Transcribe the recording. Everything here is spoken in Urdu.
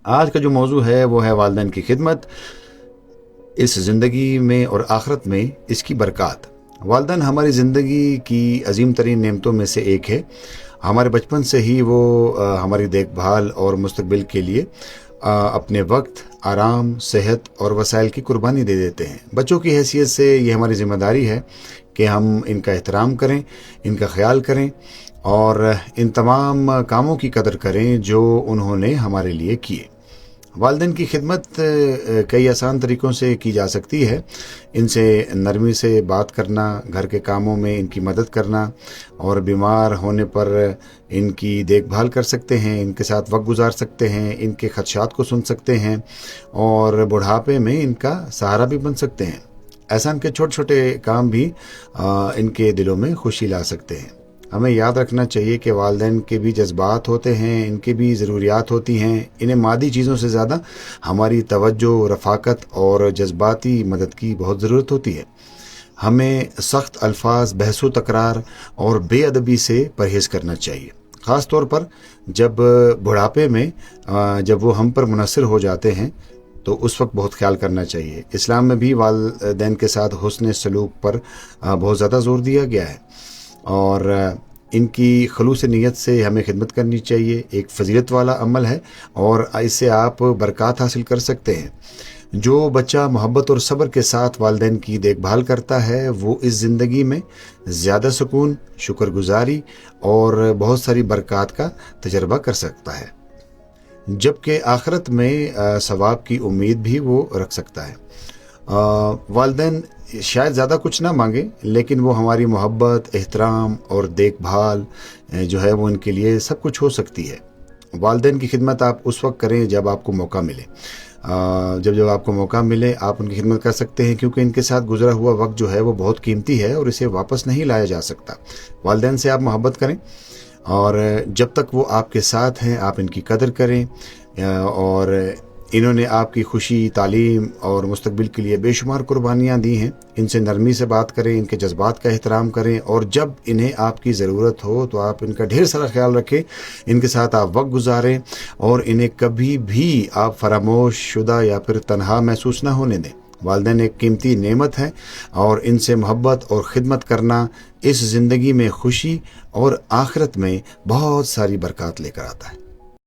آج کا جو موضوع ہے وہ ہے والدین کی خدمت، اس زندگی میں اور آخرت میں اس کی برکات۔ والدین ہماری زندگی کی عظیم ترین نعمتوں میں سے ایک ہے۔ ہمارے بچپن سے ہی وہ ہماری دیکھ بھال اور مستقبل کے لیے اپنے وقت، آرام، صحت اور وسائل کی قربانی دے دیتے ہیں۔ بچوں کی حیثیت سے یہ ہماری ذمہ داری ہے کہ ہم ان کا احترام کریں، ان کا خیال کریں اور ان تمام کاموں کی قدر کریں جو انہوں نے ہمارے لیے کیے۔ والدین کی خدمت کئی آسان طریقوں سے کی جا سکتی ہے۔ ان سے نرمی سے بات کرنا، گھر کے کاموں میں ان کی مدد کرنا اور بیمار ہونے پر ان کی دیکھ بھال کر سکتے ہیں، ان کے ساتھ وقت گزار سکتے ہیں، ان کے خدشات کو سن سکتے ہیں اور بڑھاپے میں ان کا سہارا بھی بن سکتے ہیں۔ ایسا ان کے چھوٹے چھوٹے کام بھی ان کے دلوں میں خوشی لا سکتے ہیں۔ ہمیں یاد رکھنا چاہیے کہ والدین کے بھی جذبات ہوتے ہیں، ان کی بھی ضروریات ہوتی ہیں۔ انہیں مادی چیزوں سے زیادہ ہماری توجہ، رفاقت اور جذباتی مدد کی بہت ضرورت ہوتی ہے۔ ہمیں سخت الفاظ، بحث و تکرار اور بے ادبی سے پرہیز کرنا چاہیے، خاص طور پر جب بڑھاپے میں جب وہ ہم پر منحصر ہو جاتے ہیں تو اس وقت بہت خیال کرنا چاہیے۔ اسلام میں بھی والدین کے ساتھ حسن سلوک پر بہت زیادہ زور دیا گیا ہے اور ان کی خلوص نیت سے ہمیں خدمت کرنی چاہیے۔ ایک فضیلت والا عمل ہے اور اس سے آپ برکات حاصل کر سکتے ہیں۔ جو بچہ محبت اور صبر کے ساتھ والدین کی دیکھ بھال کرتا ہے وہ اس زندگی میں زیادہ سکون، شکر گزاری اور بہت ساری برکات کا تجربہ کر سکتا ہے، جبکہ آخرت میں ثواب کی امید بھی وہ رکھ سکتا ہے۔ والدین شاید زیادہ کچھ نہ مانگے لیکن وہ ہماری محبت، احترام اور دیکھ بھال جو ہے وہ ان کے لیے سب کچھ ہو سکتی ہے۔ والدین کی خدمت آپ اس وقت کریں جب آپ کو موقع ملے۔ جب آپ کو موقع ملے آپ ان کی خدمت کر سکتے ہیں، کیونکہ ان کے ساتھ گزرا ہوا وقت جو ہے وہ بہت قیمتی ہے اور اسے واپس نہیں لایا جا سکتا۔ والدین سے آپ محبت کریں اور جب تک وہ آپ کے ساتھ ہیں آپ ان کی قدر کریں اور انہوں نے آپ کی خوشی، تعلیم اور مستقبل کے لیے بے شمار قربانیاں دی ہیں۔ ان سے نرمی سے بات کریں، ان کے جذبات کا احترام کریں اور جب انہیں آپ کی ضرورت ہو تو آپ ان کا ڈھیر سارا خیال رکھیں، ان کے ساتھ آپ وقت گزاریں اور انہیں کبھی بھی آپ فراموش شدہ یا پھر تنہا محسوس نہ ہونے دیں۔ والدین ایک قیمتی نعمت ہے اور ان سے محبت اور خدمت کرنا اس زندگی میں خوشی اور آخرت میں بہت ساری برکات لے کر آتا ہے۔